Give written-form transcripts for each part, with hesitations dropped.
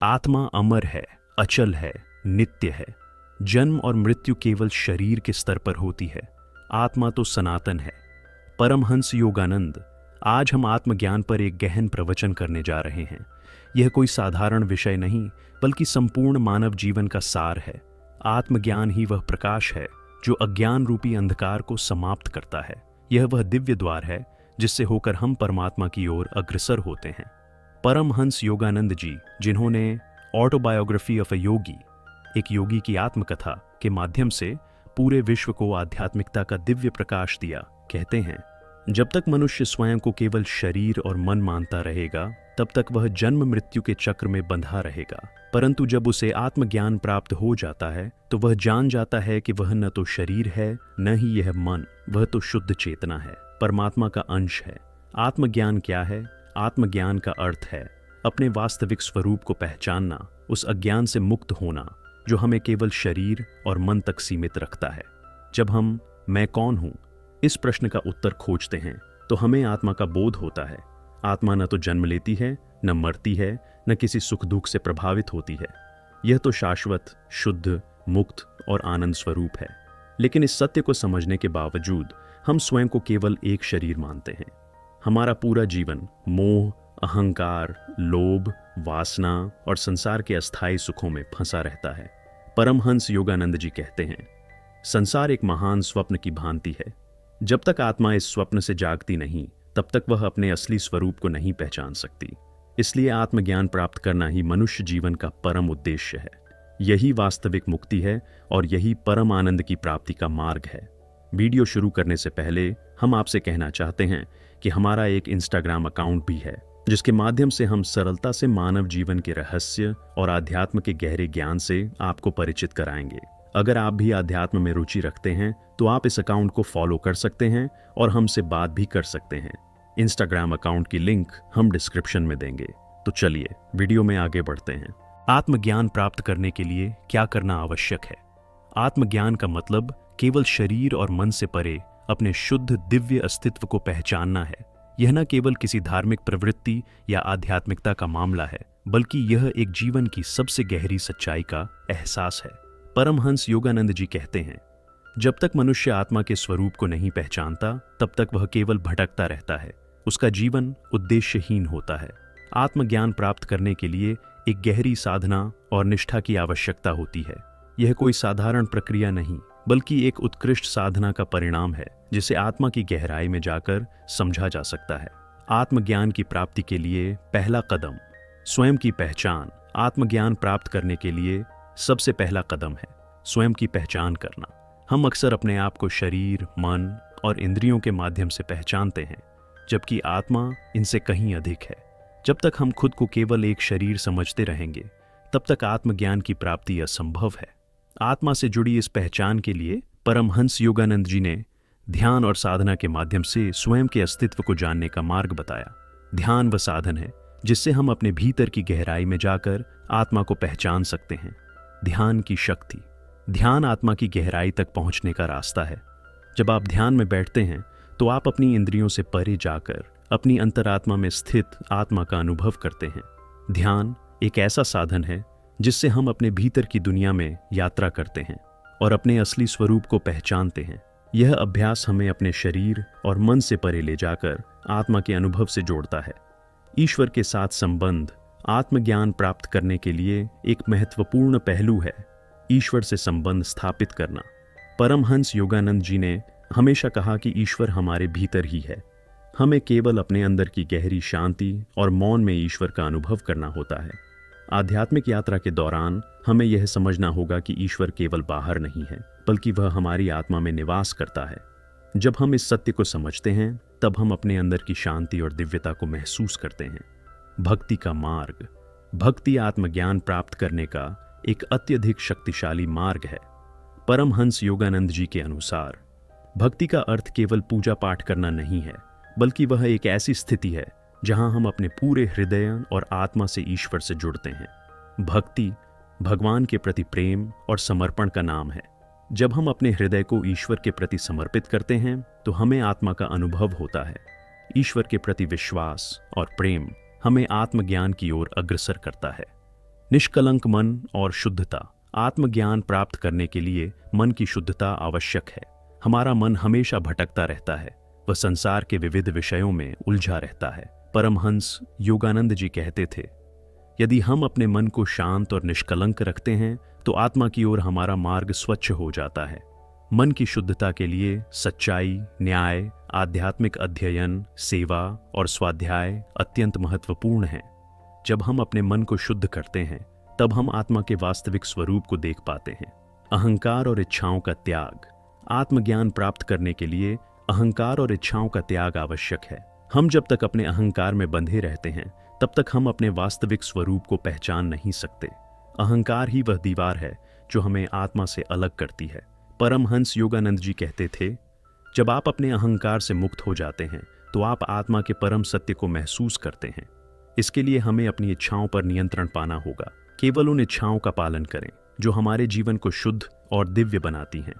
आत्मा अमर है, अचल है, नित्य है। जन्म और मृत्यु केवल शरीर के स्तर पर होती है। आत्मा तो सनातन है। परमहंस योगानंद, आज हम आत्मज्ञान पर एक गहन प्रवचन करने जा रहे हैं। यह कोई साधारण विषय नहीं, बल्कि संपूर्ण मानव जीवन का सार है। आत्मज्ञान ही वह प्रकाश है जो अज्ञान रूपी अंधकार को समाप्त करता है। यह वह दिव्य द्वार है जिससे होकर हम परमात्मा की ओर अग्रसर होते हैं। परमहंस योगानंद जी, जिन्होंने ऑटोबायोग्राफी ऑफ अ योगी, एक योगी की आत्मकथा के माध्यम से पूरे विश्व को आध्यात्मिकता का दिव्य प्रकाश दिया, कहते हैं, जब तक मनुष्य स्वयं को केवल शरीर और मन मानता रहेगा, तब तक वह जन्म मृत्यु के चक्र में बंधा रहेगा। परंतु जब उसे आत्मज्ञान प्राप्त हो जाता है तो वह जान जाता है कि वह न तो शरीर है, न ही यह मन, वह तो शुद्ध चेतना है, परमात्मा का अंश है। आत्मज्ञान क्या है? आत्मज्ञान का अर्थ है अपने वास्तविक स्वरूप को पहचानना, उस अज्ञान से मुक्त होना जो हमें केवल शरीर और मन तक सीमित रखता है। जब हम मैं कौन हूं इस प्रश्न का उत्तर खोजते हैं तो हमें आत्मा का बोध होता है। आत्मा न तो जन्म लेती है, न मरती है, न किसी सुख दुख से प्रभावित होती है। यह तो शाश्वत, शुद्ध, मुक्त और आनंद स्वरूप है। लेकिन इस सत्य को समझने के बावजूद हम स्वयं को केवल एक शरीर मानते हैं। हमारा पूरा जीवन मोह, अहंकार, लोभ, वासना और संसार के अस्थायी सुखों में फंसा रहता है। परमहंस योगानंद जी कहते हैं, संसार एक महान स्वप्न की भांति है। जब तक आत्मा इस स्वप्न से जागती नहीं, तब तक वह अपने असली स्वरूप को नहीं पहचान सकती। इसलिए आत्मज्ञान प्राप्त करना ही मनुष्य जीवन का परम उद्देश्य है। यही वास्तविक मुक्ति है और यही परम आनंद की प्राप्ति का मार्ग है। वीडियो शुरू करने से पहले हम आपसे कहना चाहते हैं कि हमारा एक इंस्टाग्राम अकाउंट भी है, जिसके माध्यम से हम सरलता से मानव जीवन के रहस्य और आध्यात्म के गहरे ज्ञान से आपको परिचित कराएंगे। अगर आप भी आध्यात्म में रुचि रखते हैं तो आप इस अकाउंट को फॉलो कर सकते हैं और हमसे बात भी कर सकते हैं। इंस्टाग्राम अकाउंट की लिंक हम डिस्क्रिप्शन में देंगे। तो चलिए वीडियो में आगे बढ़ते हैं। आत्मज्ञान प्राप्त करने के लिए क्या करना आवश्यक है? आत्मज्ञान का मतलब केवल शरीर और मन से परे अपने शुद्ध दिव्य अस्तित्व को पहचानना है। यह न केवल किसी धार्मिक प्रवृत्ति या आध्यात्मिकता का मामला है, बल्कि यह एक जीवन की सबसे गहरी सच्चाई का एहसास है। परमहंस योगानंद जी कहते हैं, जब तक मनुष्य आत्मा के स्वरूप को नहीं पहचानता, तब तक वह केवल भटकता रहता है। उसका जीवन उद्देश्यहीन होता है। आत्मज्ञान प्राप्त करने के लिए एक गहरी साधना और निष्ठा की आवश्यकता होती है। यह कोई साधारण प्रक्रिया नहीं, बल्कि एक उत्कृष्ट साधना का परिणाम है, जिसे आत्मा की गहराई में जाकर समझा जा सकता है। आत्मज्ञान की प्राप्ति के लिए पहला कदम स्वयं की पहचान। आत्मज्ञान प्राप्त करने के लिए सबसे पहला कदम है स्वयं की पहचान करना। हम अक्सर अपने आप को शरीर, मन और इंद्रियों के माध्यम से पहचानते हैं, जबकि आत्मा इनसे कहीं अधिक है। जब तक हम खुद को केवल एक शरीर समझते रहेंगे, तब तक आत्मज्ञान की प्राप्ति असंभव है। आत्मा से जुड़ी इस पहचान के लिए परमहंस योगानंद जी ने ध्यान और साधना के माध्यम से स्वयं के अस्तित्व को जानने का मार्ग बताया। ध्यान वह साधन है जिससे हम अपने भीतर की गहराई में जाकर आत्मा को पहचान सकते हैं। ध्यान की शक्ति। ध्यान आत्मा की गहराई तक पहुंचने का रास्ता है। जब आप ध्यान में बैठते हैं तो आप अपनी इंद्रियों से परे जाकर अपनी अंतरात्मा में स्थित आत्मा का अनुभव करते हैं। ध्यान एक ऐसा साधन है जिससे हम अपने भीतर की दुनिया में यात्रा करते हैं और अपने असली स्वरूप को पहचानते हैं। यह अभ्यास हमें अपने शरीर और मन से परे ले जाकर आत्मा के अनुभव से जोड़ता है। ईश्वर के साथ संबंध। आत्मज्ञान प्राप्त करने के लिए एक महत्वपूर्ण पहलू है ईश्वर से संबंध स्थापित करना। परमहंस योगानंद जी ने हमेशा कहा कि ईश्वर हमारे भीतर ही है। हमें केवल अपने अंदर की गहरी शांति और मौन में ईश्वर का अनुभव करना होता है। आध्यात्मिक यात्रा के दौरान हमें यह समझना होगा कि ईश्वर केवल बाहर नहीं है, बल्कि वह हमारी आत्मा में निवास करता है। जब हम इस सत्य को समझते हैं, तब हम अपने अंदर की शांति और दिव्यता को महसूस करते हैं। भक्ति का मार्ग। भक्ति आत्मज्ञान प्राप्त करने का एक अत्यधिक शक्तिशाली मार्ग है। परमहंस योगानंद जी के अनुसार भक्ति का अर्थ केवल पूजा पाठ करना नहीं है, बल्कि वह एक ऐसी स्थिति है जहां हम अपने पूरे हृदय और आत्मा से ईश्वर से जुड़ते हैं। भक्ति भगवान के प्रति प्रेम और समर्पण का नाम है। जब हम अपने हृदय को ईश्वर के प्रति समर्पित करते हैं तो हमें आत्मा का अनुभव होता है। ईश्वर के प्रति विश्वास और प्रेम हमें आत्मज्ञान की ओर अग्रसर करता है। निष्कलंक मन और शुद्धता। आत्मज्ञान प्राप्त करने के लिए मन की शुद्धता आवश्यक है। हमारा मन हमेशा भटकता रहता है, वह संसार के विविध विषयों में उलझा रहता है। परमहंस योगानंद जी कहते थे, यदि हम अपने मन को शांत और निष्कलंक रखते हैं तो आत्मा की ओर हमारा मार्ग स्वच्छ हो जाता है। मन की शुद्धता के लिए सच्चाई, न्याय, आध्यात्मिक अध्ययन, सेवा और स्वाध्याय अत्यंत महत्वपूर्ण हैं। जब हम अपने मन को शुद्ध करते हैं तब हम आत्मा के वास्तविक स्वरूप को देख पाते हैं। अहंकार और इच्छाओं का त्याग। आत्मज्ञान प्राप्त करने के लिए अहंकार और इच्छाओं का त्याग आवश्यक है। हम जब तक अपने अहंकार में बंधे रहते हैं तब तक हम अपने वास्तविक स्वरूप को पहचान नहीं सकते। अहंकार ही वह दीवार है जो हमें आत्मा से अलग करती है। परमहंस योगानंद जी कहते थे, जब आप अपने अहंकार से मुक्त हो जाते हैं तो आप आत्मा के परम सत्य को महसूस करते हैं। इसके लिए हमें अपनी इच्छाओं पर नियंत्रण पाना होगा। केवल उन इच्छाओं का पालन करें जो हमारे जीवन को शुद्ध और दिव्य बनाती हैं।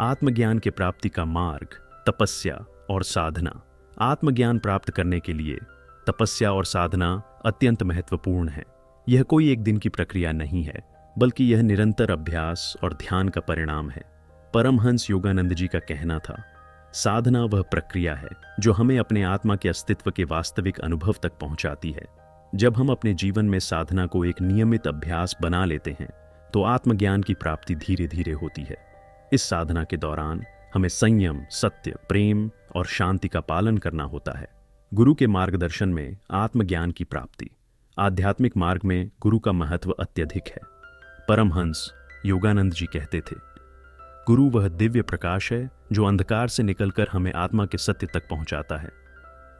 आत्मज्ञान के प्राप्ति का मार्ग, तपस्या और साधना। आत्मज्ञान प्राप्त करने के लिए तपस्या और साधना अत्यंत महत्वपूर्ण है। यह कोई एक दिन की प्रक्रिया नहीं है, बल्कि यह निरंतर अभ्यास और ध्यान का परिणाम है। परमहंस योगानंद जी का कहना था, साधना वह प्रक्रिया है जो हमें अपने आत्मा के अस्तित्व के वास्तविक अनुभव तक पहुंचाती है। जब हम अपने जीवन में साधना को एक नियमित अभ्यास बना लेते हैं तो आत्मज्ञान की प्राप्ति धीरे धीरे होती है। इस साधना के दौरान हमें संयम, सत्य, प्रेम और शांति का पालन करना होता है। गुरु के मार्गदर्शन में आत्मज्ञान की प्राप्ति। आध्यात्मिक मार्ग में गुरु का महत्व अत्यधिक है। परमहंस योगानंद जी कहते थे, गुरु वह दिव्य प्रकाश है जो अंधकार से निकलकर हमें आत्मा के सत्य तक पहुंचाता है।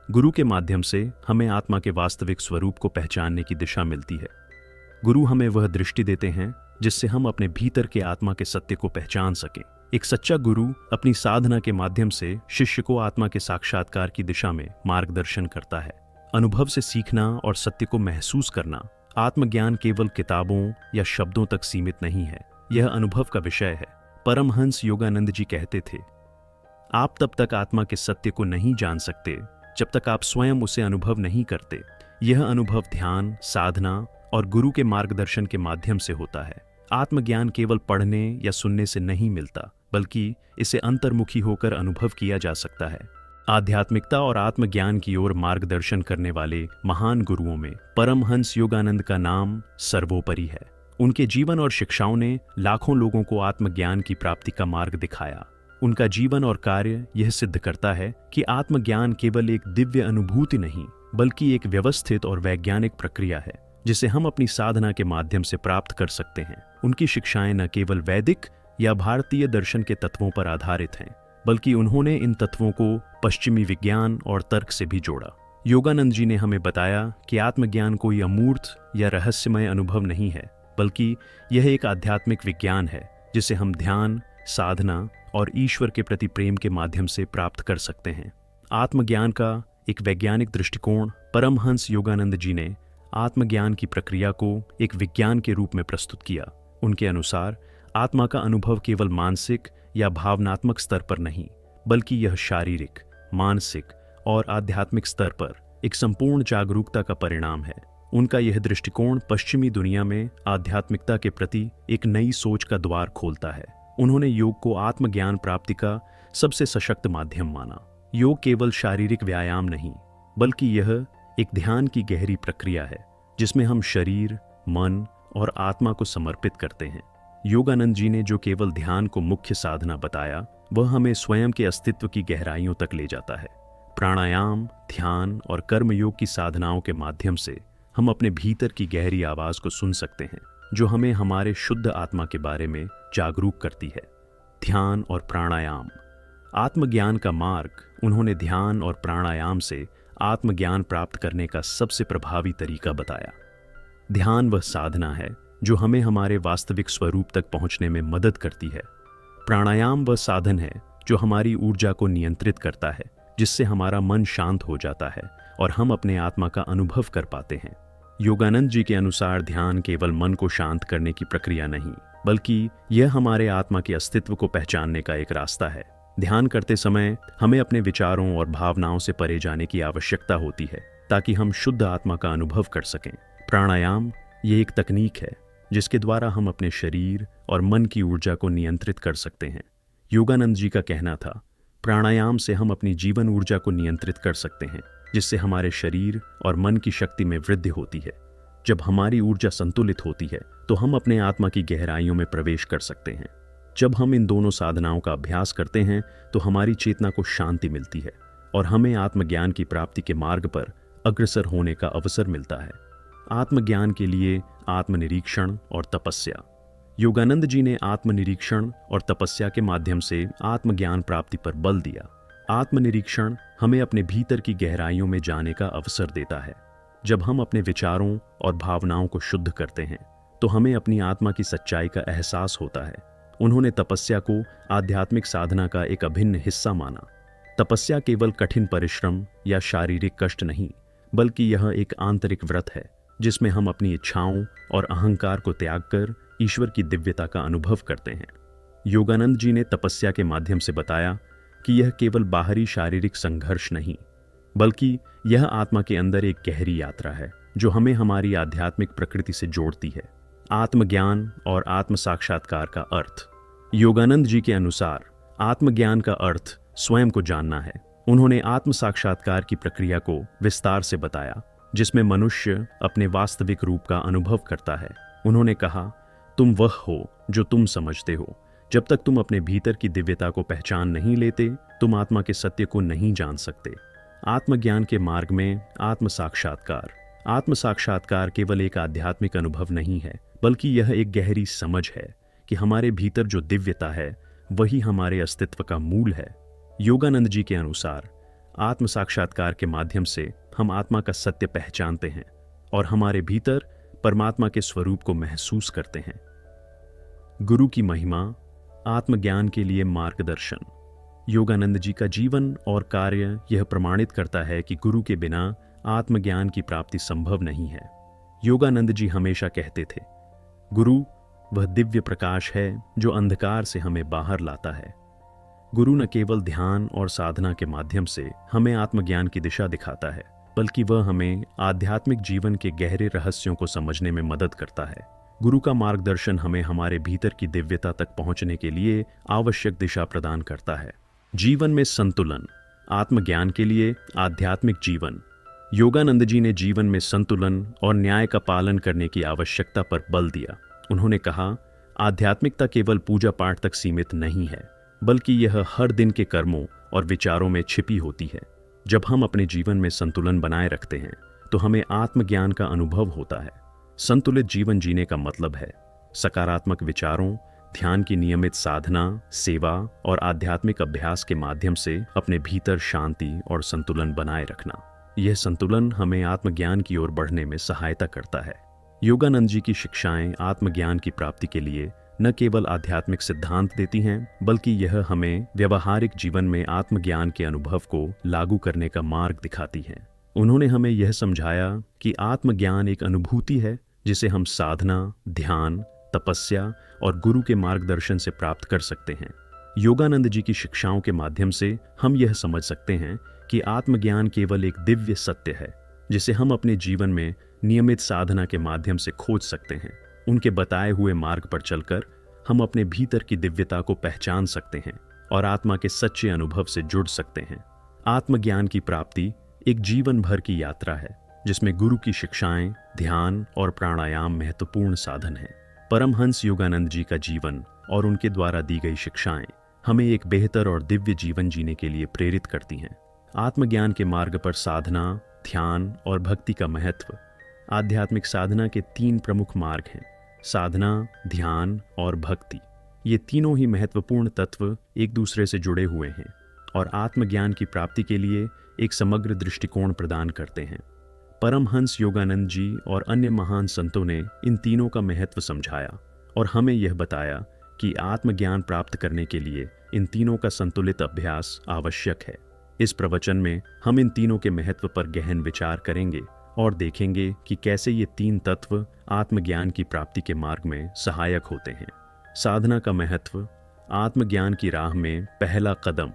गुरु के माध्यम से हमें आत्मा के वास्तविक स्वरूप को पहचानने की दिशा मिलती है। गुरु हमें वह दृष्टि देते हैं जिससे हम अपने भीतर के आत्मा के सत्य को पहचान सकें। एक सच्चा गुरु अपनी साधना के माध्यम से शिष्य को आत्मा के साक्षात्कार की दिशा में मार्गदर्शन करता है। अनुभव से सीखना और सत्य को महसूस करना। आत्मज्ञान केवल किताबों या शब्दों तक सीमित नहीं है, यह अनुभव का विषय है। परमहंस योगानंद जी कहते थे, आप तब तक आत्मा के सत्य को नहीं जान सकते जब तक आप स्वयं उसे अनुभव नहीं करते। यह अनुभव ध्यान, साधना और गुरु के मार्गदर्शन के माध्यम से होता है। आत्मज्ञान केवल पढ़ने या सुनने से नहीं मिलता, बल्कि इसे अंतर्मुखी होकर अनुभव किया जा सकता है। आध्यात्मिकता और आत्मज्ञान की ओर मार्गदर्शन करने वाले महान गुरुओं में परमहंस योगानंद का नाम सर्वोपरि है। उनके जीवन और शिक्षाओं ने लाखों लोगों को आत्मज्ञान की प्राप्ति का मार्ग दिखाया। उनका जीवन और कार्य यह सिद्ध करता है कि आत्मज्ञान केवल एक दिव्य अनुभूति नहीं, बल्कि एक व्यवस्थित और वैज्ञानिक प्रक्रिया है जिसे हम अपनी साधना के माध्यम से प्राप्त कर सकते हैं। उनकी शिक्षाएं न केवल वैदिक या भारतीय दर्शन के तत्वों पर आधारित हैं, बल्कि उन्होंने इन तत्वों को पश्चिमी विज्ञान और तर्क से भी जोड़ा। योगानंद जी ने हमें बताया कि आत्मज्ञान कोई अमूर्त या रहस्यमय अनुभव नहीं है, बल्कि यह एक आध्यात्मिक विज्ञान है जिसे हम ध्यान, साधना और ईश्वर के प्रति प्रेम के माध्यम से प्राप्त कर सकते हैं। आत्मज्ञान का एक वैज्ञानिक दृष्टिकोण। परमहंस योगानंद जी ने आत्मज्ञान की प्रक्रिया को एक विज्ञान के रूप में प्रस्तुत किया। उनके अनुसार आत्मा का अनुभव केवल मानसिक या भावनात्मक स्तर पर नहीं, बल्कि यह शारीरिक, मानसिक और आध्यात्मिक स्तर पर एक संपूर्ण जागरूकता का परिणाम है। उनका यह दृष्टिकोण पश्चिमी दुनिया में आध्यात्मिकता के प्रति एक नई सोच का द्वार खोलता है। उन्होंने योग को आत्मज्ञान प्राप्ति का सबसे सशक्त माध्यम माना। योग केवल शारीरिक व्यायाम नहीं, बल्कि यह एक ध्यान की गहरी प्रक्रिया है जिसमें हम शरीर, मन और आत्मा को समर्पित करते हैं। योगानंद जी ने जो केवल ध्यान को मुख्य साधना बताया, वह हमें स्वयं के अस्तित्व की गहराइयों तक ले जाता है। प्राणायाम, ध्यान और कर्मयोग की साधनाओं के माध्यम से हम अपने भीतर की गहरी आवाज को सुन सकते हैं, जो हमें हमारे शुद्ध आत्मा के बारे में जागरूक करती है। ध्यान और प्राणायाम। आत्मज्ञान का मार्ग। उन्होंने ध्यान और प्राणायाम से आत्मज्ञान प्राप्त करने का सबसे प्रभावी तरीका बताया। ध्यान वह साधना है जो हमें हमारे वास्तविक स्वरूप तक पहुंचने में मदद करती है। प्राणायाम वह साधन है जो हमारी ऊर्जा को नियंत्रित करता है, जिससे हमारा मन शांत हो जाता है और हम अपने आत्मा का अनुभव कर पाते हैं। योगानंद जी के अनुसार ध्यान केवल मन को शांत करने की प्रक्रिया नहीं, बल्कि यह हमारे आत्मा के अस्तित्व को पहचानने का एक रास्ता है। ध्यान करते समय हमें अपने विचारों और भावनाओं से परे जाने की आवश्यकता होती है ताकि हम शुद्ध आत्मा का अनुभव कर सकें। प्राणायाम ये एक तकनीक है जिसके द्वारा हम अपने शरीर और मन की ऊर्जा को नियंत्रित कर सकते हैं। योगानंद जी का कहना था, प्राणायाम से हम अपनी जीवन ऊर्जा को नियंत्रित कर सकते हैं, जिससे हमारे शरीर और मन की शक्ति में वृद्धि होती है। जब हमारी ऊर्जा संतुलित होती है तो हम अपने आत्मा की गहराइयों में प्रवेश कर सकते हैं। जब हम इन दोनों साधनाओं का अभ्यास करते हैं तो हमारी चेतना को शांति मिलती है और हमें आत्मज्ञान की प्राप्ति के मार्ग पर अग्रसर होने का अवसर मिलता है। आत्मज्ञान के लिए आत्मनिरीक्षण और तपस्या। योगानंद जी ने आत्मनिरीक्षण और तपस्या के माध्यम से आत्मज्ञान प्राप्ति पर बल दिया। आत्मनिरीक्षण हमें अपने भीतर की गहराइयों में जाने का अवसर देता है। जब हम अपने विचारों और भावनाओं को शुद्ध करते हैं तो हमें अपनी आत्मा की सच्चाई का एहसास होता है। उन्होंने तपस्या को आध्यात्मिक साधना का एक अभिन्न हिस्सा माना। तपस्या केवल कठिन परिश्रम या शारीरिक कष्ट नहीं, बल्कि यह एक आंतरिक व्रत है जिसमें हम अपनी इच्छाओं और अहंकार को त्याग कर ईश्वर की दिव्यता का अनुभव करते हैं। योगानंद जी ने तपस्या के माध्यम से बताया कि यह केवल बाहरी शारीरिक संघर्ष नहीं, बल्कि यह आत्मा के अंदर एक गहरी यात्रा है जो हमें हमारी आध्यात्मिक प्रकृति से जोड़ती है। आत्मज्ञान और आत्म साक्षात्कार का अर्थ। योगानंद जी के अनुसार आत्मज्ञान का अर्थ स्वयं को जानना है। उन्होंने आत्म साक्षात्कार की प्रक्रिया को विस्तार से बताया, जिसमें मनुष्य अपने वास्तविक रूप का अनुभव करता है। उन्होंने कहा, तुम वह हो जो तुम समझते हो। जब तक तुम अपने भीतर की दिव्यता को पहचान नहीं लेते, तुम आत्मा के सत्य को नहीं जान सकते। आत्मज्ञान के मार्ग में आत्म साक्षात्कार केवल एक आध्यात्मिक अनुभव नहीं है, बल्कि यह एक गहरी समझ है कि हमारे भीतर जो दिव्यता है वही हमारे अस्तित्व का मूल है। योगानंद जी के अनुसार आत्म साक्षात्कार के माध्यम से हम आत्मा का सत्य पहचानते हैं और हमारे भीतर परमात्मा के स्वरूप को महसूस करते हैं। गुरु की महिमा। आत्मज्ञान के लिए मार्गदर्शन। योगानंद जी का जीवन और कार्य यह प्रमाणित करता है कि गुरु के बिना आत्मज्ञान की प्राप्ति संभव नहीं है। योगानंद जी हमेशा कहते थे, गुरु वह दिव्य प्रकाश है जो अंधकार से हमें बाहर लाता है। गुरु न केवल ध्यान और साधना के माध्यम से हमें आत्मज्ञान की दिशा दिखाता है, बल्कि वह हमें आध्यात्मिक जीवन के गहरे रहस्यों को समझने में मदद करता है। गुरु का मार्गदर्शन हमें हमारे भीतर की दिव्यता तक पहुंचने के लिए आवश्यक दिशा प्रदान करता है। जीवन में संतुलन। आत्मज्ञान के लिए आध्यात्मिक जीवन। योगानंद जी ने जीवन में संतुलन और न्याय का पालन करने की आवश्यकता पर बल दिया। उन्होंने कहा, आध्यात्मिकता केवल पूजा पाठ तक सीमित नहीं है, बल्कि यह हर दिन के कर्मों और विचारों में छिपी होती है। जब हम अपने जीवन में संतुलन बनाए रखते हैं तो हमें आत्मज्ञान का अनुभव होता है। संतुलित जीवन जीने का मतलब है सकारात्मक विचारों, ध्यान की नियमित साधना, सेवा और आध्यात्मिक अभ्यास के माध्यम से अपने भीतर शांति और संतुलन बनाए रखना। यह संतुलन हमें आत्मज्ञान की ओर बढ़ने में सहायता करता है। योगानंद जी की शिक्षाएं आत्मज्ञान की प्राप्ति के लिए न केवल आध्यात्मिक सिद्धांत देती हैं, बल्कि यह हमें व्यवहारिक जीवन में आत्मज्ञान के अनुभव को लागू करने का मार्ग दिखाती हैं। उन्होंने हमें यह समझाया कि आत्मज्ञान एक अनुभूति है जिसे हम साधना, ध्यान, तपस्या और गुरु के मार्गदर्शन से प्राप्त कर सकते हैं। योगानंद जी की शिक्षाओं के माध्यम से हम यह समझ सकते हैं कि आत्मज्ञान केवल एक दिव्य सत्य है जिसे हम अपने जीवन में नियमित साधना के माध्यम से खोज सकते हैं। उनके बताए हुए मार्ग पर चलकर हम अपने भीतर की दिव्यता को पहचान सकते हैं और आत्मा के सच्चे अनुभव से जुड़ सकते हैं। आत्मज्ञान की प्राप्ति एक जीवन भर की यात्रा है जिसमें गुरु की शिक्षाएं, ध्यान और प्राणायाम महत्वपूर्ण साधन हैं। परमहंस योगानंद जी का जीवन और उनके द्वारा दी गई शिक्षाएं हमें एक बेहतर और दिव्य जीवन जीने के लिए प्रेरित करती हैं। आत्मज्ञान के मार्ग पर साधना, ध्यान और भक्ति का महत्व। आध्यात्मिक साधना के 3 प्रमुख मार्ग हैं: साधना, ध्यान और भक्ति। ये तीनों ही महत्वपूर्ण तत्व एक दूसरे से जुड़े हुए हैं और आत्मज्ञान की प्राप्ति के लिए एक समग्र दृष्टिकोण प्रदान करते हैं। परमहंस योगानंद जी और अन्य महान संतों ने इन तीनों का महत्व समझाया और हमें यह बताया कि आत्मज्ञान प्राप्त करने के लिए इन तीनों का संतुलित अभ्यास आवश्यक है। इस प्रवचन में हम इन तीनों के महत्व पर गहन विचार करेंगे और देखेंगे कि कैसे ये 3 तत्व आत्मज्ञान की प्राप्ति के मार्ग में सहायक होते हैं। साधना का महत्व। आत्मज्ञान की राह में पहला कदम।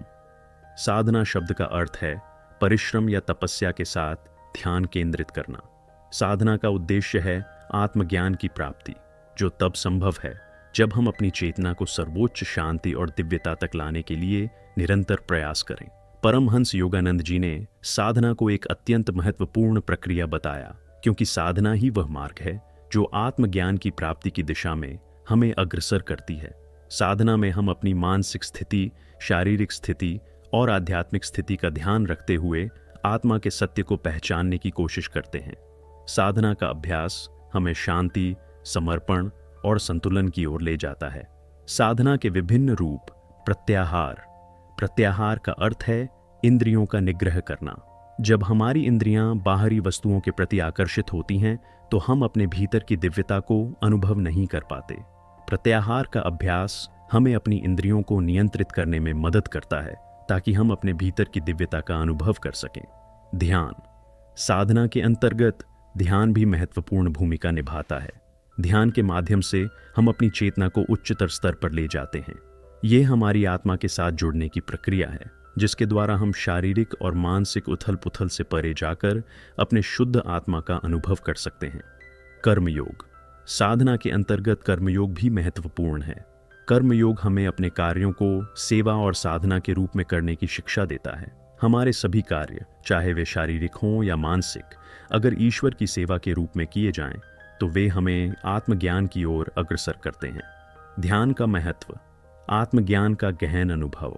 साधना शब्द का अर्थ है परिश्रम या तपस्या के साथ ध्यान केंद्रित करना। साधना का उद्देश्य है आत्मज्ञान की प्राप्ति, जो तब संभव है जब हम अपनी चेतना को सर्वोच्च शांति और दिव्यता तक लाने के लिए निरंतर प्रयास करें। परमहंस योगानंद जी ने साधना को एक अत्यंत महत्वपूर्ण प्रक्रिया बताया, क्योंकि साधना ही वह मार्ग है जो आत्मज्ञान की प्राप्ति की दिशा में हमें अग्रसर करती है। साधना में हम अपनी मानसिक स्थिति, शारीरिक स्थिति और आध्यात्मिक स्थिति का ध्यान रखते हुए आत्मा के सत्य को पहचानने की कोशिश करते हैं। साधना का अभ्यास हमें शांति, समर्पण और संतुलन की ओर ले जाता है। साधना के विभिन्न रूप। प्रत्याहार का अर्थ है इंद्रियों का निग्रह करना। जब हमारी इंद्रियां बाहरी वस्तुओं के प्रति आकर्षित होती हैं तो हम अपने भीतर की दिव्यता को अनुभव नहीं कर पाते। प्रत्याहार का अभ्यास हमें अपनी इंद्रियों को नियंत्रित करने में मदद करता है ताकि हम अपने भीतर की दिव्यता का अनुभव कर सकें। ध्यान। साधना के अंतर्गत ध्यान भी महत्वपूर्ण भूमिका निभाता है। ध्यान के माध्यम से हम अपनी चेतना को उच्चतर स्तर पर ले जाते हैं। ये हमारी आत्मा के साथ जुड़ने की प्रक्रिया है, जिसके द्वारा हम शारीरिक और मानसिक उथल पुथल से परे जाकर अपने शुद्ध आत्मा का अनुभव कर सकते हैं। कर्मयोग। साधना के अंतर्गत कर्मयोग भी महत्वपूर्ण है। कर्मयोग हमें अपने कार्यों को सेवा और साधना के रूप में करने की शिक्षा देता है। हमारे सभी कार्य, चाहे वे शारीरिक हों या मानसिक, अगर ईश्वर की सेवा के रूप में किए जाएं, तो वे हमें आत्मज्ञान की ओर अग्रसर करते हैं। ध्यान का महत्व। आत्मज्ञान का गहन अनुभव।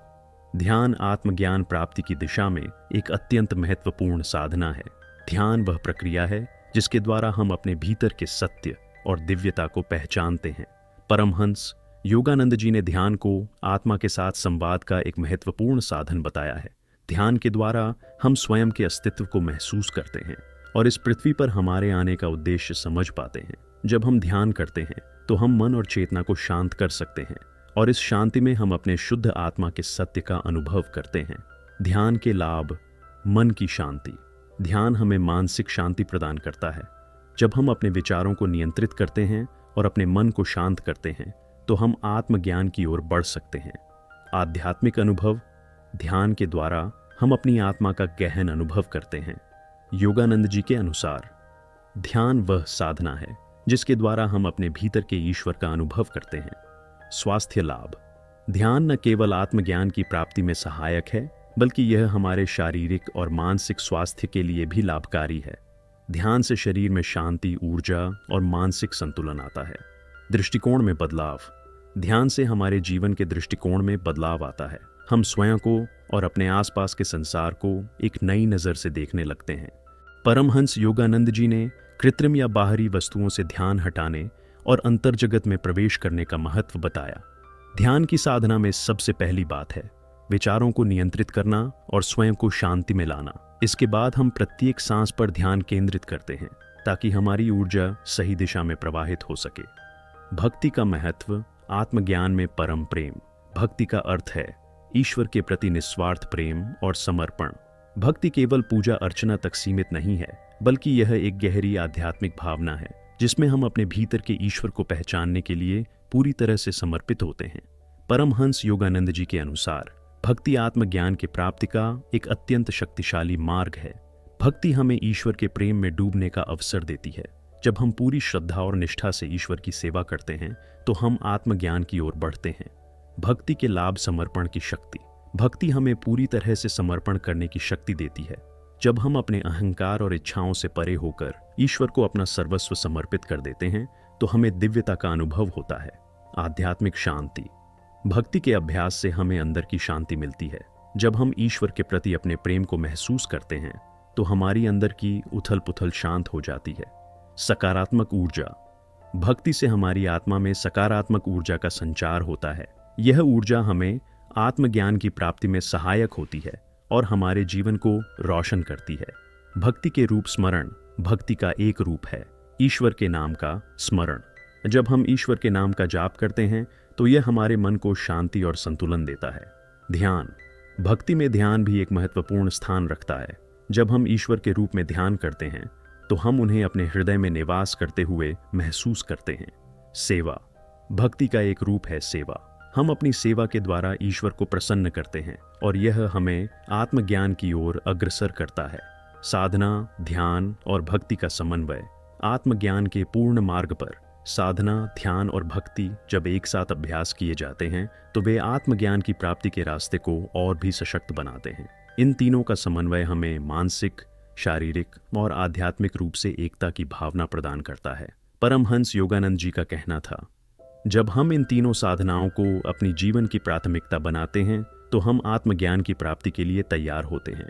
ध्यान आत्मज्ञान प्राप्ति की दिशा में एक अत्यंत महत्वपूर्ण साधना है। ध्यान वह प्रक्रिया है जिसके द्वारा हम अपने भीतर के सत्य और दिव्यता को पहचानते हैं। परमहंस योगानंद जी ने ध्यान को आत्मा के साथ संवाद का एक महत्वपूर्ण साधन बताया है। ध्यान के द्वारा हम स्वयं के अस्तित्व को महसूस करते हैं और इस पृथ्वी पर हमारे आने का उद्देश्य समझ पाते हैं। जब हम ध्यान करते हैं तो हम मन और चेतना को शांत कर सकते हैं और इस शांति में हम अपने शुद्ध आत्मा के सत्य का अनुभव करते हैं। ध्यान के लाभ। मन की शांति। ध्यान हमें मानसिक शांति प्रदान करता है। जब हम अपने विचारों को नियंत्रित करते हैं और अपने मन को शांत करते हैं तो हम आत्मज्ञान की ओर बढ़ सकते हैं। आध्यात्मिक अनुभव। ध्यान के द्वारा हम अपनी आत्मा का गहन अनुभव करते हैं। योगानंद जी के अनुसार ध्यान वह साधना है जिसके द्वारा हम अपने भीतर के ईश्वर का अनुभव करते हैं। स्वास्थ्य लाभ। ध्यान न केवल आत्मज्ञान की प्राप्ति में सहायक है, बल्कि यह हमारे शारीरिक और मानसिक स्वास्थ्य के लिए भी लाभकारी है। ध्यान से शरीर में शांति, ऊर्जा और मानसिक संतुलन आता है। दृष्टिकोण में बदलाव। ध्यान से हमारे जीवन के दृष्टिकोण में बदलाव आता है। हम स्वयं को और अपने आसपास के संसार को एक नई नज़र से देखने लगते हैं। परमहंस योगानंद जी ने कृत्रिम या बाहरी वस्तुओं से ध्यान हटाने और अंतर्जगत में प्रवेश करने का महत्व बताया। ध्यान की साधना में सबसे पहली बात है विचारों को नियंत्रित करना और स्वयं को शांति में लाना। इसके बाद हम प्रत्येक सांस पर ध्यान केंद्रित करते हैं ताकि हमारी ऊर्जा सही दिशा में प्रवाहित हो सके। भक्ति का महत्व। आत्मज्ञान में परम प्रेम। भक्ति का अर्थ है ईश्वर के प्रति निस्वार्थ प्रेम और समर्पण। भक्ति केवल पूजा अर्चना तक सीमित नहीं है, बल्कि यह एक गहरी आध्यात्मिक भावना है जिसमें हम अपने भीतर के ईश्वर को पहचानने के लिए पूरी तरह से समर्पित होते हैं। परमहंस योगानंद जी के अनुसार भक्ति आत्मज्ञान की प्राप्ति का एक अत्यंत शक्तिशाली मार्ग है। भक्ति हमें ईश्वर के प्रेम में डूबने का अवसर देती है। जब हम पूरी श्रद्धा और निष्ठा से ईश्वर की सेवा करते हैं तो हम आत्मज्ञान की ओर बढ़ते हैं। भक्ति के लाभ। समर्पण की शक्ति। भक्ति हमें पूरी तरह से समर्पण करने की शक्ति देती है। जब हम अपने अहंकार और इच्छाओं से परे होकर ईश्वर को अपना सर्वस्व समर्पित कर देते हैं तो हमें दिव्यता का अनुभव होता है। आध्यात्मिक शांति। भक्ति के अभ्यास से हमें अंदर की शांति मिलती है। जब हम ईश्वर के प्रति अपने प्रेम को महसूस करते हैं तो हमारी अंदर की उथल पुथल शांत हो जाती है। सकारात्मक ऊर्जा। भक्ति से हमारी आत्मा में सकारात्मक ऊर्जा का संचार होता है। यह ऊर्जा हमें आत्मज्ञान की प्राप्ति में सहायक होती है और हमारे जीवन को रोशन करती है। भक्ति के रूप। स्मरण। भक्ति का एक रूप है ईश्वर के नाम का स्मरण। जब हम ईश्वर के नाम का जाप करते हैं तो यह हमारे मन को शांति और संतुलन देता है। ध्यान। भक्ति में ध्यान भी एक महत्वपूर्ण स्थान रखता है। जब हम ईश्वर के रूप में ध्यान करते हैं तो हम उन्हें अपने हृदय में निवास करते हुए महसूस करते हैं। सेवा। भक्ति का एक रूप है सेवा। हम अपनी सेवा के द्वारा ईश्वर को प्रसन्न करते हैं और यह हमें आत्मज्ञान की ओर अग्रसर करता है। साधना, ध्यान और भक्ति का समन्वय आत्मज्ञान के पूर्ण मार्ग पर साधना, ध्यान और भक्ति जब एक साथ अभ्यास किए जाते हैं तो वे आत्मज्ञान की प्राप्ति के रास्ते को और भी सशक्त बनाते हैं। इन तीनों का समन्वय हमें मानसिक, शारीरिक और आध्यात्मिक रूप से एकता की भावना प्रदान करता है। परमहंस योगानंद जी का कहना था, जब हम इन तीनों साधनाओं को अपनी जीवन की प्राथमिकता बनाते हैं तो हम आत्मज्ञान की प्राप्ति के लिए तैयार होते हैं।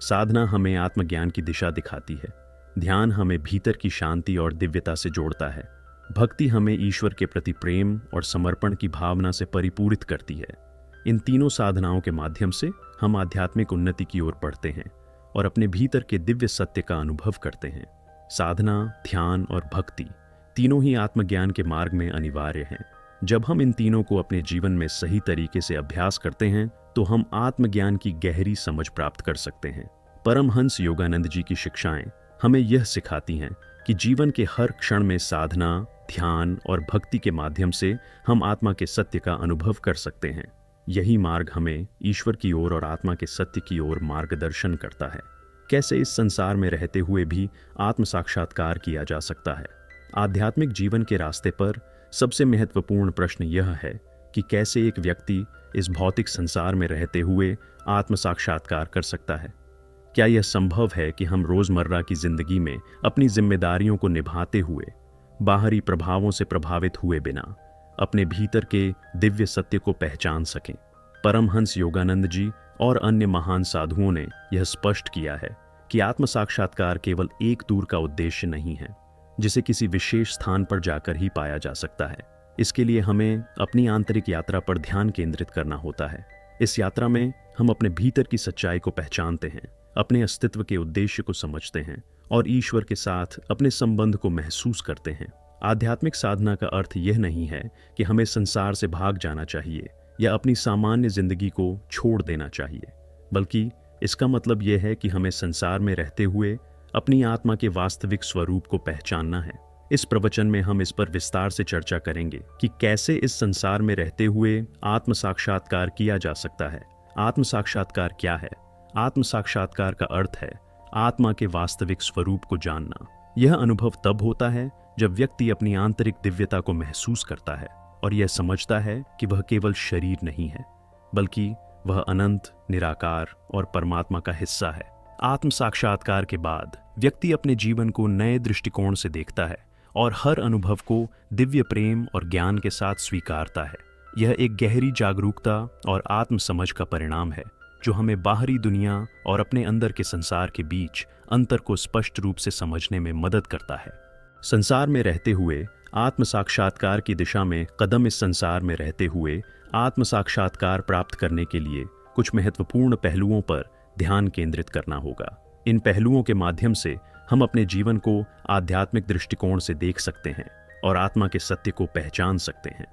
साधना हमें आत्मज्ञान की दिशा दिखाती है, ध्यान हमें भीतर की शांति और दिव्यता से जोड़ता है, भक्ति हमें ईश्वर के प्रति प्रेम और समर्पण की भावना से परिपूरित करती है। इन तीनों साधनाओं के माध्यम से हम आध्यात्मिक उन्नति की ओर बढ़ते हैं और अपने भीतर के दिव्य सत्य का अनुभव करते हैं। साधना, ध्यान और भक्ति तीनों ही आत्मज्ञान के मार्ग में अनिवार्य हैं। जब हम इन तीनों को अपने जीवन में सही तरीके से अभ्यास करते हैं तो हम आत्मज्ञान की गहरी समझ प्राप्त कर सकते हैं। परमहंस योगानंद जी की शिक्षाएं हमें यह सिखाती हैं कि जीवन के हर क्षण में साधना, ध्यान और भक्ति के माध्यम से हम आत्मा के सत्य का अनुभव कर सकते हैं। यही मार्ग हमें ईश्वर की ओर और आत्मा के सत्य की ओर मार्गदर्शन करता है। कैसे इस संसार में रहते हुए भी आत्म साक्षात्कार किया जा सकता है? आध्यात्मिक जीवन के रास्ते पर सबसे महत्वपूर्ण प्रश्न यह है कि कैसे एक व्यक्ति इस भौतिक संसार में रहते हुए आत्म साक्षात्कार कर सकता है। क्या यह संभव है कि हम रोजमर्रा की जिंदगी में अपनी जिम्मेदारियों को निभाते हुए, बाहरी प्रभावों से प्रभावित हुए बिना अपने भीतर के दिव्य सत्य को पहचान सकें? परमहंस योगानंद जी और अन्य महान साधुओं ने यह स्पष्ट किया है कि आत्म साक्षात्कार केवल एक दूर का उद्देश्य नहीं है जिसे किसी विशेष स्थान पर जाकर ही पाया जा सकता है। इसके लिए हमें अपनी आंतरिक यात्रा पर ध्यान केंद्रित करना होता है। इस यात्रा में हम अपने भीतर की सच्चाई को पहचानते हैं, अपने अस्तित्व के उद्देश्य को समझते हैं और ईश्वर के साथ अपने संबंध को महसूस करते हैं। आध्यात्मिक साधना का अर्थ यह नहीं है कि हमें संसार से भाग जाना चाहिए या अपनी सामान्य जिंदगी को छोड़ देना चाहिए, बल्कि इसका मतलब यह है कि हमें संसार में रहते हुए अपनी आत्मा के वास्तविक स्वरूप को पहचानना है। इस प्रवचन में हम इस पर विस्तार से चर्चा करेंगे कि कैसे इस संसार में रहते हुए आत्म साक्षात्कार किया जा सकता है। आत्म साक्षात्कार क्या है? आत्म साक्षात्कार का अर्थ है आत्मा के वास्तविक स्वरूप को जानना। यह अनुभव तब होता है जब व्यक्ति अपनी आंतरिक दिव्यता को महसूस करता है और यह समझता है कि वह केवल शरीर नहीं है, बल्कि वह अनंत, निराकार और परमात्मा का हिस्सा है। आत्म साक्षात्कार के बाद व्यक्ति अपने जीवन को नए दृष्टिकोण से देखता है और हर अनुभव को दिव्य प्रेम और ज्ञान के साथ स्वीकारता है। यह एक गहरी जागरूकता और आत्म समझ का परिणाम है जो हमें बाहरी दुनिया और अपने अंदर के संसार के बीच अंतर को स्पष्ट रूप से समझने में मदद करता है। संसार में रहते हुए आत्म साक्षात्कार की दिशा में कदम। इस संसार में रहते हुए आत्म साक्षात्कार प्राप्त करने के लिए कुछ महत्वपूर्ण पहलुओं पर ध्यान केंद्रित करना होगा। इन पहलुओं के माध्यम से हम अपने जीवन को आध्यात्मिक दृष्टिकोण से देख सकते हैं और आत्मा के सत्य को पहचान सकते हैं।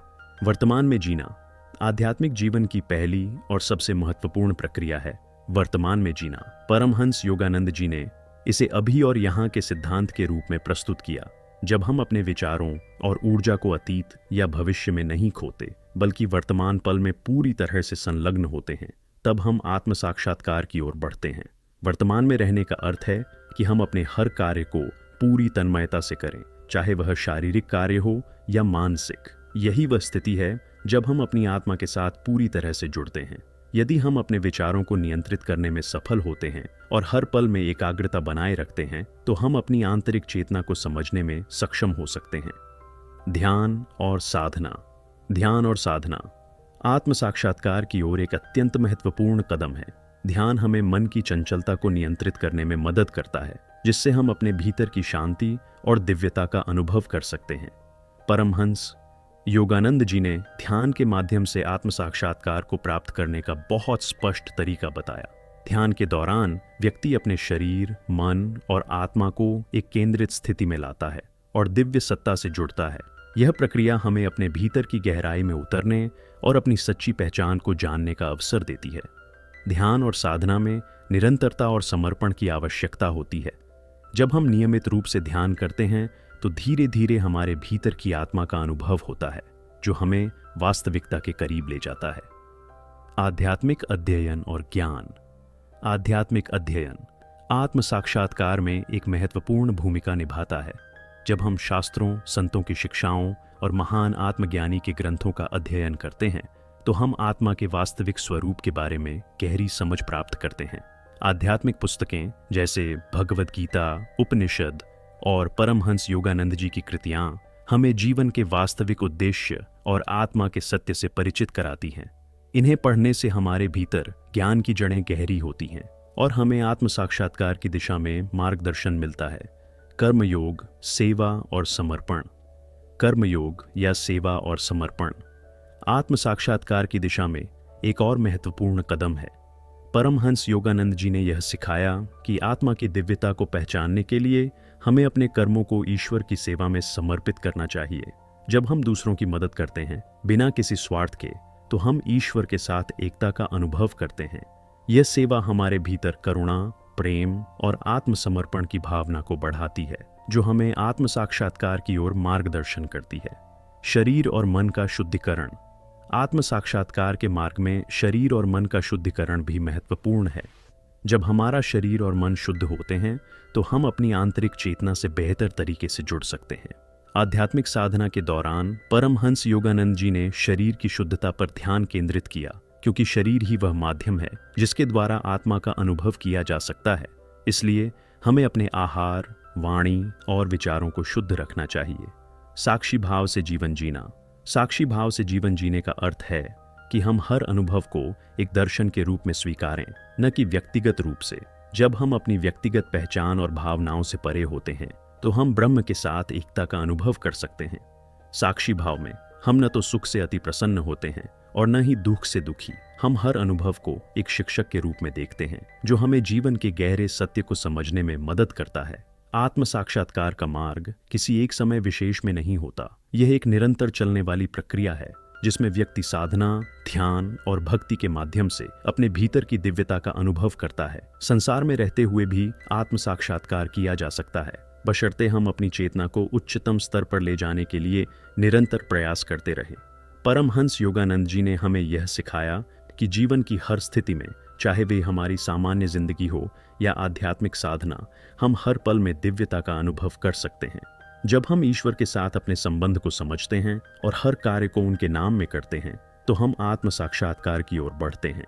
वर्तमान में जीना आध्यात्मिक जीवन की पहली और सबसे महत्वपूर्ण प्रक्रिया है। वर्तमान में जीना, परमहंस योगानंद जी ने इसे अभी और यहाँ के सिद्धांत के रूप में प्रस्तुत किया। जब हम अपने विचारों और ऊर्जा को अतीत या भविष्य में नहीं खोते, बल्कि वर्तमान पल में पूरी तरह से संलग्न होते हैं, तब हम आत्म साक्षात्कार की ओर बढ़ते हैं। वर्तमान में रहने का अर्थ है कि हम अपने हर कार्य को पूरी तन्मयता से करें, चाहे वह शारीरिक कार्य हो या मानसिक। यही वह स्थिति है जब हम अपनी आत्मा के साथ पूरी तरह से जुड़ते हैं। यदि हम अपने विचारों को नियंत्रित करने में सफल होते हैं और हर पल में एकाग्रता बनाए रखते हैं, तो हम अपनी आंतरिक चेतना को समझने में सक्षम हो सकते हैं। ध्यान और साधना। ध्यान और साधना आत्म साक्षात्कार की ओर एक अत्यंत महत्वपूर्ण कदम है। ध्यान हमें मन की चंचलता को नियंत्रित करने में मदद करता है, जिससे हम अपने भीतर की शांति और दिव्यता का अनुभव कर सकते हैं। परमहंस योगानंद जी ने ध्यान के माध्यम से आत्म साक्षात्कार को प्राप्त करने का बहुत स्पष्ट तरीका बताया। ध्यान के दौरान व्यक्ति अपने शरीर, मन और आत्मा को एक केंद्रित स्थिति में लाता है और दिव्य सत्ता से जुड़ता है। यह प्रक्रिया हमें अपने भीतर की गहराई में उतरने और अपनी सच्ची पहचान को जानने का अवसर देती है। ध्यान और साधना में निरंतरता और समर्पण की आवश्यकता होती है। जब हम नियमित रूप से ध्यान करते हैं तो धीरे धीरे हमारे भीतर की आत्मा का अनुभव होता है, जो हमें वास्तविकता के करीब ले जाता है। आध्यात्मिक अध्ययन और ज्ञान। आध्यात्मिक अध्ययन आत्म साक्षात्कार में एक महत्वपूर्ण भूमिका निभाता है। जब हम शास्त्रों, संतों की शिक्षाओं और महान आत्मज्ञानी के ग्रंथों का अध्ययन करते हैं तो हम आत्मा के वास्तविक स्वरूप के बारे में गहरी समझ प्राप्त करते हैं। आध्यात्मिक पुस्तकें जैसे भगवद गीता, उपनिषद और परमहंस योगानंद जी की कृतियां हमें जीवन के वास्तविक उद्देश्य और आत्मा के सत्य से परिचित कराती हैं। इन्हें पढ़ने से हमारे भीतर ज्ञान की जड़ें गहरी होती हैं और हमें आत्म साक्षात्कार की दिशा में मार्गदर्शन मिलता है। कर्मयोग, सेवा और समर्पण। कर्मयोग या सेवा और समर्पण आत्म साक्षात्कार की दिशा में एक और महत्वपूर्ण कदम है। परमहंस योगानंद जी ने यह सिखाया कि आत्मा की दिव्यता को पहचानने के लिए हमें अपने कर्मों को ईश्वर की सेवा में समर्पित करना चाहिए। जब हम दूसरों की मदद करते हैं बिना किसी स्वार्थ के, तो हम ईश्वर के साथ एकता का अनुभव करते हैं। यह सेवा हमारे भीतर करुणा, प्रेम और आत्मसमर्पण की भावना को बढ़ाती है, जो हमें आत्म साक्षात्कार की ओर मार्गदर्शन करती है। शरीर और मन का शुद्धिकरण। आत्म साक्षात्कार के मार्ग में शरीर और मन का शुद्धिकरण भी महत्वपूर्ण है। जब हमारा शरीर और मन शुद्ध होते हैं तो हम अपनी आंतरिक चेतना से बेहतर तरीके से जुड़ सकते हैं। आध्यात्मिक साधना के दौरान परमहंस योगानंद जी ने शरीर की शुद्धता पर ध्यान केंद्रित किया, क्योंकि शरीर ही वह माध्यम है जिसके द्वारा आत्मा का अनुभव किया जा सकता है। इसलिए हमें अपने आहार, वाणी और विचारों को शुद्ध रखना चाहिए। साक्षी भाव से जीवन जीना। साक्षी भाव से जीवन जीने का अर्थ है कि हम हर अनुभव को एक दर्शन के रूप में स्वीकारें, न कि व्यक्तिगत रूप से। जब हम अपनी व्यक्तिगत पहचान और भावनाओं से परे होते हैं तो हम ब्रह्म के साथ एकता का अनुभव कर सकते हैं। साक्षी भाव में हम न तो सुख से अति प्रसन्न होते हैं और न ही दुख से दुखी। हम हर अनुभव को एक शिक्षक के रूप में देखते हैं, जो हमें जीवन के गहरे सत्य को समझने में मदद करता है। आत्म साक्षात्कार का मार्ग किसी एक समय विशेष में नहीं होता। यह एक निरंतर चलने वाली प्रक्रिया है, जिसमें व्यक्ति साधना, ध्यान और भक्ति के माध्यम से अपने भीतर की दिव्यता का अनुभव करता है। संसार में रहते हुए भी आत्म साक्षात्कार किया जा सकता है, बशर्ते हम अपनी चेतना को उच्चतम स्तर पर ले जाने के लिए निरंतर प्रयास करते रहें। परमहंस योगानंद जी ने हमें यह सिखाया कि जीवन की हर स्थिति में, चाहे वे हमारी सामान्य जिंदगी हो या आध्यात्मिक साधना, हम हर पल में दिव्यता का अनुभव कर सकते हैं। जब हम ईश्वर के साथ अपने संबंध को समझते हैं और हर कार्य को उनके नाम में करते हैं, तो हम आत्म साक्षात्कार की ओर बढ़ते हैं।